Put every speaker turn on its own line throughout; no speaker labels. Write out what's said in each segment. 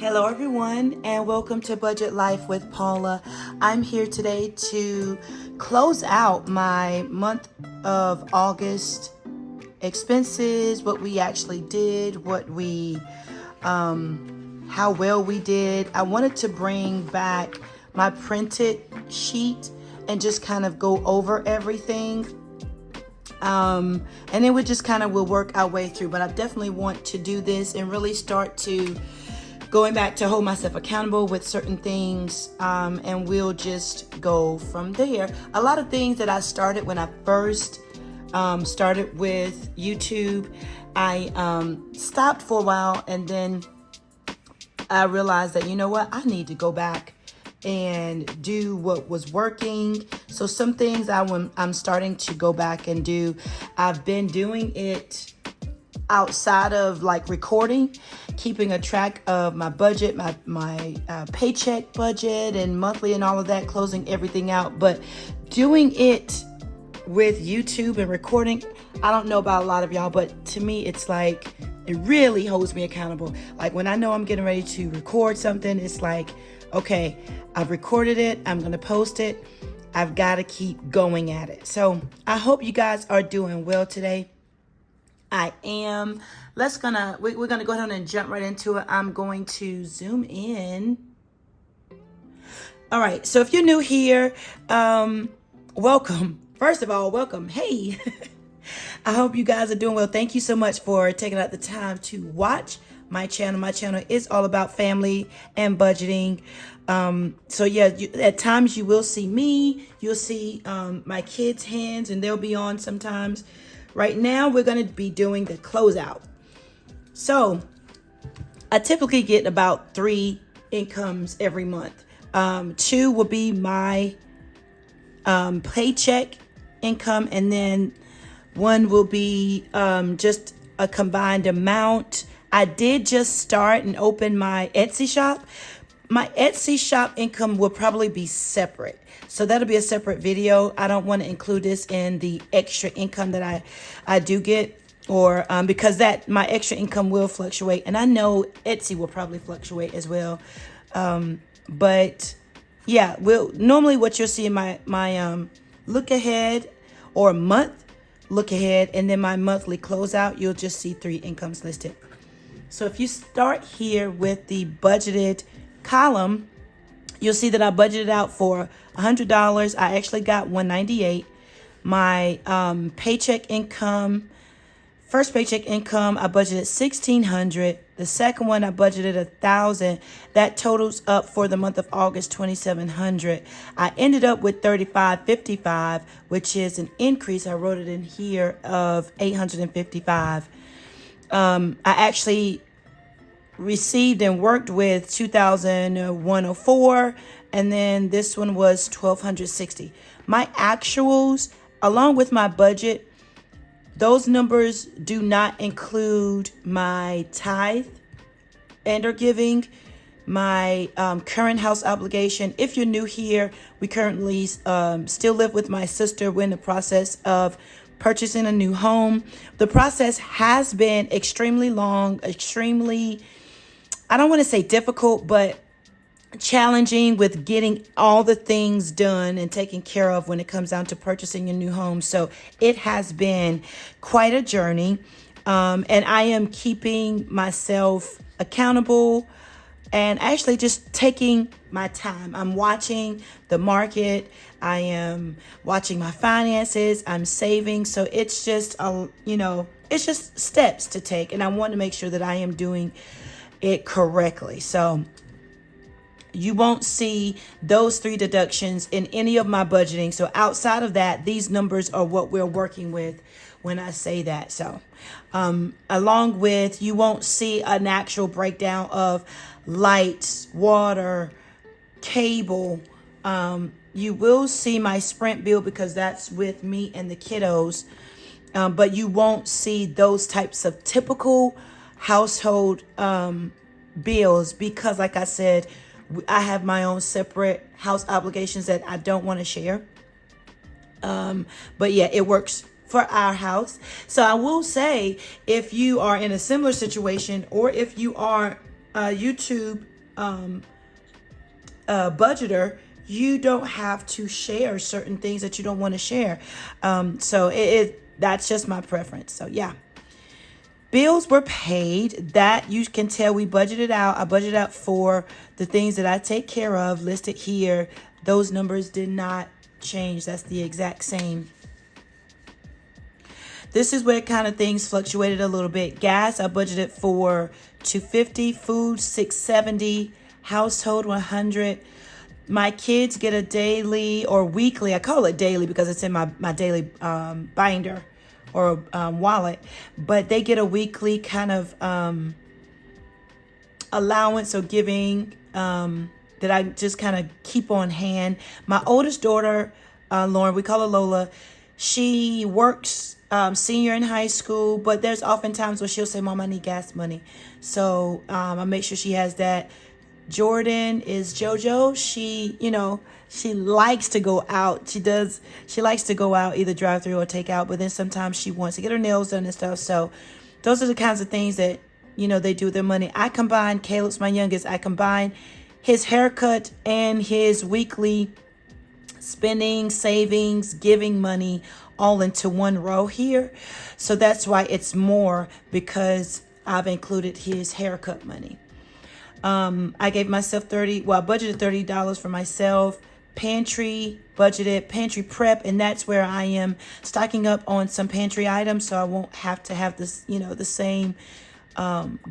Hello, everyone, and welcome to Budget Life with Paula. I'm here today to close out my month of August expenses, what we actually did, how well we did. I wanted to bring back my printed sheet and just kind of go over everything. And then we just kind of will work our way through. But I definitely want to do this and really start to going back to hold myself accountable with certain things, and we'll just go from there. A lot of things that I started when I first started with YouTube, I stopped for a while, and then I realized that, you know what, I need to go back and do what was working. So some things I'm starting to go back and do. I've been doing it outside of like recording, keeping a track of my budget, my paycheck budget and monthly and all of that, closing everything out. But doing it with YouTube and recording, I don't know about a lot of y'all, but to me, it's like, it really holds me accountable. Like when I know I'm getting ready to record something, it's like, okay, I've recorded it, I'm going to post it. I've got to keep going at it. So I hope you guys are doing well today. I am. We're gonna go ahead and jump right into it. I'm going to zoom in. All right. So if you're new here, welcome. First of all, welcome. Hey, I hope you guys are doing well. Thank you so much for taking out the time to watch my channel. My channel is all about family and budgeting. So yeah, at times you will see me. You'll see my kids' hands, and they'll be on sometimes. Right now, we're going to be doing the closeout. So I typically get about 3 incomes every month. 2 will be my paycheck income, and then 1 will be just a combined amount. I did just start and open my Etsy shop. My Etsy shop income will probably be separate. So that'll be a separate video. I don't want to include this in the extra income that I do get, or because my extra income will fluctuate, and I know Etsy will probably fluctuate as well. But yeah, normally what you'll see in my look ahead or month look ahead, and then my monthly closeout, you'll just see 3 incomes listed. So if you start here with the budgeted column, you'll see that I budgeted out for $100. I actually got $198. My paycheck income, first paycheck income, I budgeted $1,600. The second one, I budgeted $1,000. That totals up for the month of August, $2,700. I ended up with $3,555, which is an increase. I wrote it in here of $855. I actually received and worked with $2,104, and then this one was $1,260. My actuals, along with my budget, those numbers do not include my tithe and or giving, my current house obligation. If you're new here, we currently still live with my sister. We're in the process of purchasing a new home. The process has been extremely long, I don't want to say difficult, but challenging with getting all the things done and taken care of when it comes down to purchasing a new home. So it has been quite a journey. And I am keeping myself accountable and actually just taking my time. I'm watching the market. I am watching my finances. I'm saving. So it's just, it's just steps to take. And I want to make sure that I am doing it correctly. So you won't see those 3 deductions in any of my budgeting. So outside of that, these numbers are what we're working with when I say that. So along with, you won't see an actual breakdown of lights, water, cable. You will see my Sprint bill because that's with me and the kiddos. But you won't see those types of typical household bills because, like I said, I have my own separate house obligations that I don't want to share. But yeah, it works for our house. So I will say, if you are in a similar situation, or if you are a YouTube budgeter, you don't have to share certain things that you don't want to share. So that's just my preference. So yeah. Bills were paid. That you can tell we budgeted out. I budgeted out for the things that I take care of listed here. Those numbers did not change. That's the exact same. This is where kind of things fluctuated a little bit. Gas, I budgeted for $2.50. Food, $6.70. Household, $100. My kids get a daily or weekly. I call it daily because it's in my daily binder or wallet. But they get a weekly kind of allowance or giving that I just kind of keep on hand. My oldest daughter, Lauren, we call her Lola, she works senior in high school, but there's often times where she'll say, Mom, I need gas money. So I make sure she has that. Jordan is JoJo. She likes to go out. She likes to go out, either drive through or take out, but then sometimes she wants to get her nails done and stuff. So those are the kinds of things that, they do with their money. Caleb's my youngest, I combine his haircut and his weekly spending, savings, giving money all into one row here. So that's why it's more, because I've included his haircut money. I gave myself I budgeted $30 for myself. Pantry prep, and that's where I am stocking up on some pantry items so I won't have to have this, the same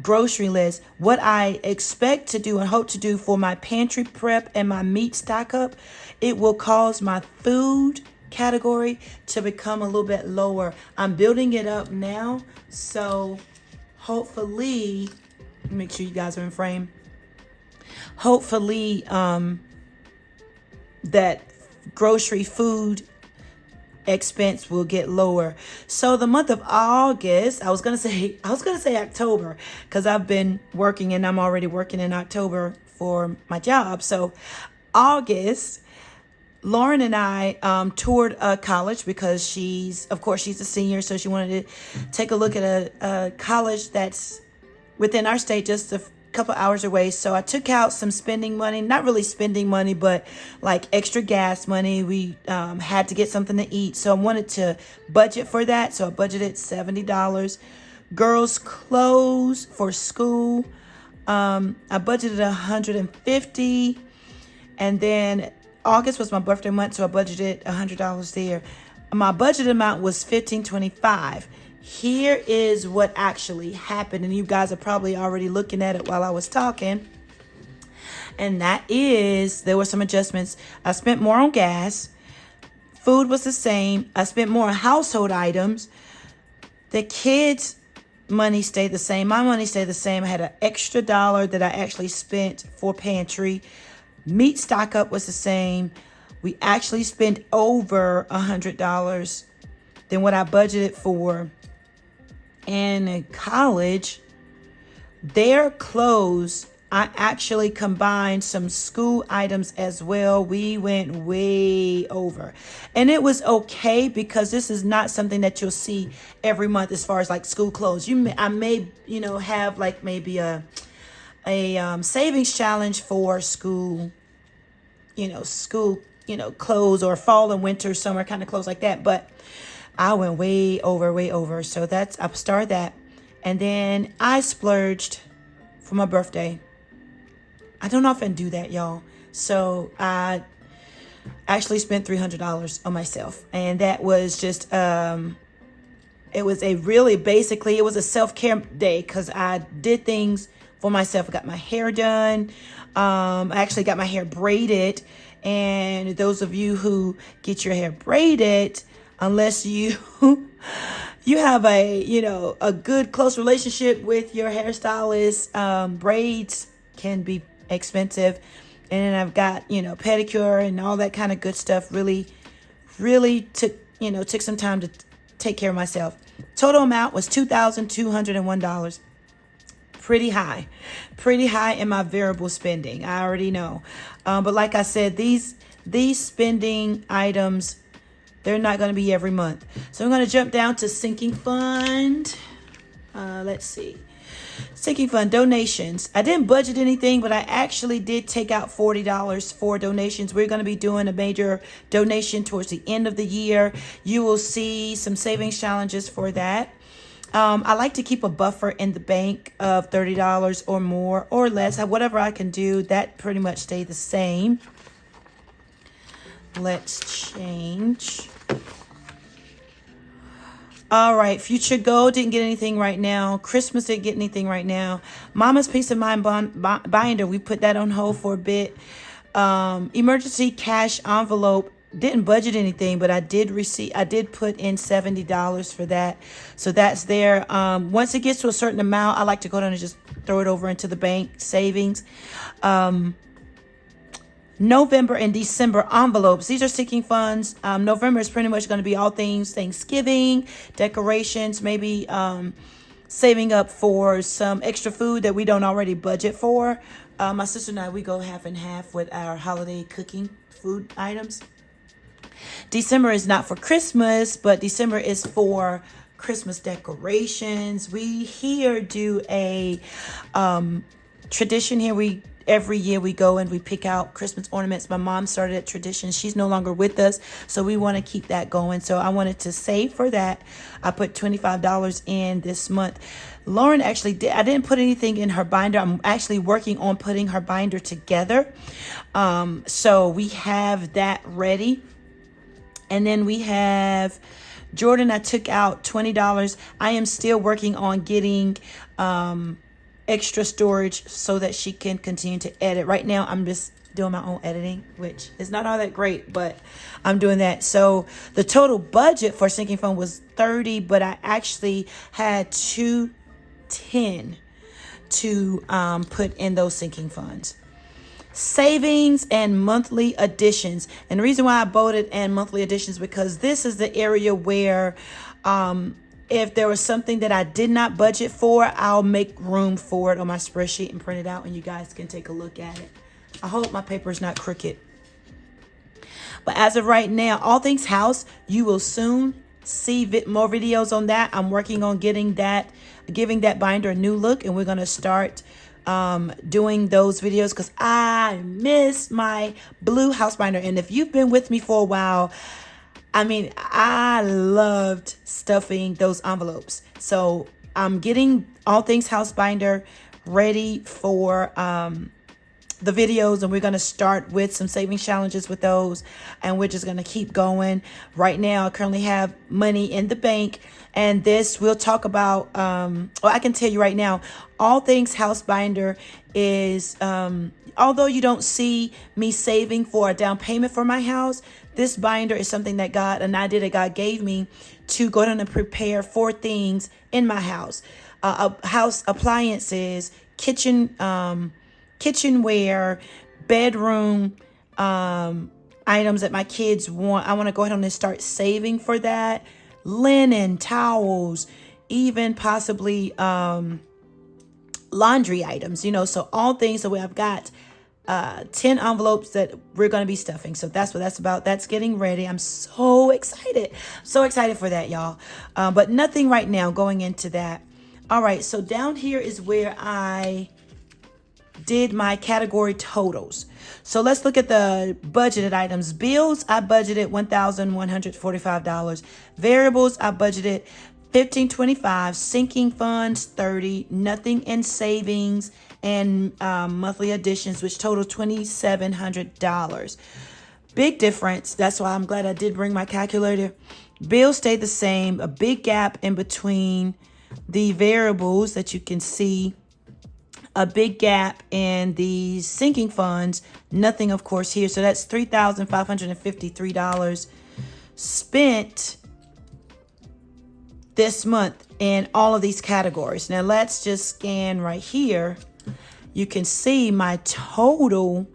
grocery list. What I expect to do and hope to do for my pantry prep and my meat stock up, it will cause my food category to become a little bit lower. I'm building it up now, so hopefully, make sure you guys are in frame. Hopefully, that grocery food expense will get lower. So the month of August, I was gonna say October, because I've been working and I'm already working in October for my job. So August, Lauren and I toured a college because she's a senior, so she wanted to take a look at a college that's within our state, just a couple hours away. So I took out some spending money, not really spending money, but like extra gas money. We had to get something to eat, so I wanted to budget for that. So I budgeted $70. Girls' clothes for school, I budgeted $150, and then August was my birthday month, so I budgeted $100 there. My budget amount was $1,525. Here is what actually happened, and you guys are probably already looking at it while I was talking. And that is, there were some adjustments. I spent more on gas. Food was the same. I spent more on household items. The kids' money stayed the same. My money stayed the same. I had an extra $1 that I actually spent for pantry. Meat stock up was the same. We actually spent over $100 than what I budgeted for. And in college, their clothes, I actually combined some school items as well. We went way over. And it was okay, because this is not something that you'll see every month as far as like school clothes. I may have like maybe a savings challenge for school, clothes, or fall and winter, summer kind of clothes like that. But I went way over. So I started that. And then I splurged for my birthday. I don't often do that, y'all. So I actually spent $300 on myself. And that was just, it was a self-care day, because I did things for myself. I got my hair done. I actually got my hair braided. And those of you who get your hair braided, unless you have a good close relationship with your hairstylist, braids can be expensive. And then I've got pedicure and all that kind of good stuff. Really took some time to take care of myself. Total amount was $2,201. Pretty high in my variable spending. I already know, but like I said, these spending items, they're not going to be every month. So I'm going to jump down to sinking fund. Let's see. Sinking fund donations. I didn't budget anything, but I actually did take out $40 for donations. We're going to be doing a major donation towards the end of the year. You will see some savings challenges for that. I like to keep a buffer in the bank of $30 or more or less. Whatever I can do, that pretty much stay the same. Let's change. All right, Future Gold didn't get anything right now. Christmas didn't get anything right now. Mama's Peace of Mind binder, we put that on hold for a bit. Emergency cash envelope, didn't budget anything, but I did put in $70 for that. So that's there. Once it gets to a certain amount, I like to go down and just throw it over into the bank savings. November and December envelopes. These are sinking funds. November is pretty much going to be all things Thanksgiving, decorations, maybe saving up for some extra food that we don't already budget for. My sister and I, we go half and half with our holiday cooking food items. December is not for Christmas, but December is for Christmas decorations. We here do a tradition here. Every year we go and we pick out Christmas ornaments. My mom started a tradition. She's no longer with us, so we want to keep that going. So I wanted to save for that. I put $25 in this month. Lauren actually did. I didn't put anything in her binder. I'm actually working on putting her binder together. So we have that ready. And then we have Jordan. I took out $20. I am still working on getting extra storage so that she can continue to edit. Right now, I'm just doing my own editing, which is not all that great, but I'm doing that. So the total budget for sinking fund was $30, but I actually had $210 to put in those sinking funds. Savings and monthly additions. And the reason why I voted in monthly additions because this is the area where if there was something that I did not budget for, I'll make room for it on my spreadsheet and print it out and you guys can take a look at it. I hope my paper is not crooked. But as of right now, all things house, you will soon see more videos on that. I'm working on giving that binder a new look, and we're going to start doing those videos because I miss my blue house binder. And if you've been with me for a while, I mean, I loved stuffing those envelopes. So I'm getting all things house binder ready for the videos, and we're going to start with some savings challenges with those, and we're just going to keep going. Right now I currently have money in the bank, and this we'll talk about I can tell you right now, all things house binder is although you don't see me saving for a down payment for my house, this binder is something that an idea that God gave me to go down and prepare for things in my house, house appliances, kitchenware, bedroom items that my kids want. I want to go ahead and start saving for that. Linen, towels, even possibly laundry items, so all things. So I've got 10 envelopes that we're going to be stuffing. So that's what that's about. That's getting ready. I'm so excited. So excited for that, y'all. But nothing right now going into that. All right. So down here is where I did my category totals. So let's look at the budgeted items. Bills, I budgeted $1,145. Variables, I budgeted $1,525. Sinking funds, $30. Nothing in savings and monthly additions, which total $2,700. Big difference. That's why I'm glad I did bring my calculator. Bills stayed the same. A big gap in between the variables that you can see. A big gap in the sinking funds. Nothing, of course, here. So that's $3,553 spent this month in all of these categories. Now let's just scan right here. You can see my total.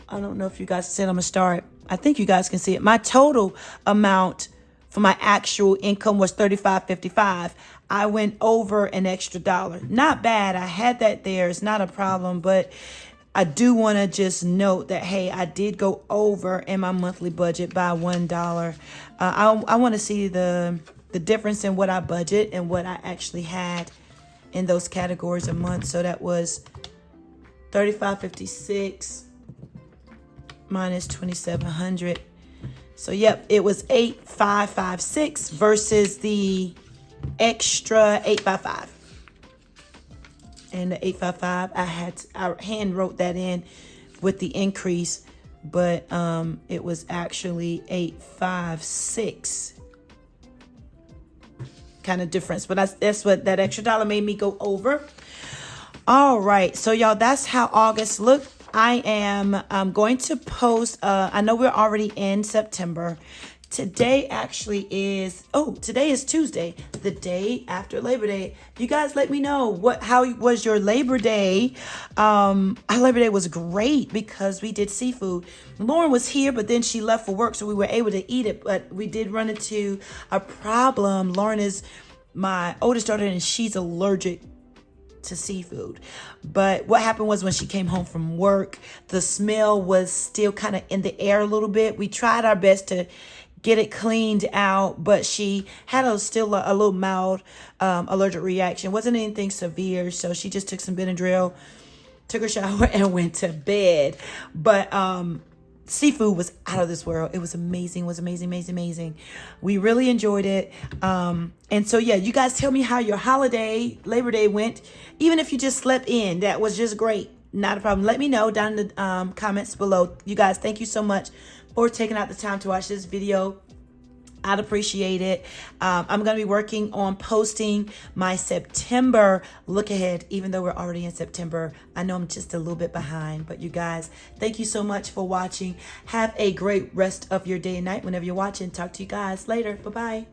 I don't know if you guys said I'm gonna start. I think you guys can see it. My total amount for my actual income was $35.55. I went over an extra dollar. Not bad. I had that there. It's not a problem, but I do want to just note that, hey, I did go over in my monthly budget by $1. I want to see the difference in what I budget and what I actually had in those categories a month. So that was $35.56 minus $2,700. So yep, it was $8,556 versus the extra $855. And the $855, I hand wrote that in with the increase, but it was actually $856 kind of difference. But that's what that extra dollar made me go over. All right, so y'all, that's how August looked. I am going to post, I know we're already in September. Today actually is, today is Tuesday, the day after Labor Day. You guys let me know how was your Labor Day. Our Labor Day was great because we did seafood. Lauren was here, but then she left for work, so we were able to eat it, but we did run into a problem. Lauren is my oldest daughter, and she's allergic to seafood. But what happened was when she came home from work, the smell was still kind of in the air a little bit. We tried our best to get it cleaned out, but she had a little mild allergic reaction. Wasn't anything severe, so she just took some Benadryl, took her shower, and went to bed. But seafood was out of this world. It was amazing. Amazing. We really enjoyed it. And so, yeah, you guys tell me how your holiday, Labor Day went. Even if you just slept in, that was just great. Not a problem. Let me know down in the comments below. You guys, thank you so much for taking out the time to watch this video. I'd appreciate it. I'm going to be working on posting my September look ahead, even though we're already in September. I know I'm just a little bit behind, but you guys, thank you so much for watching. Have a great rest of your day and night whenever you're watching. Talk to you guys later. Bye-bye.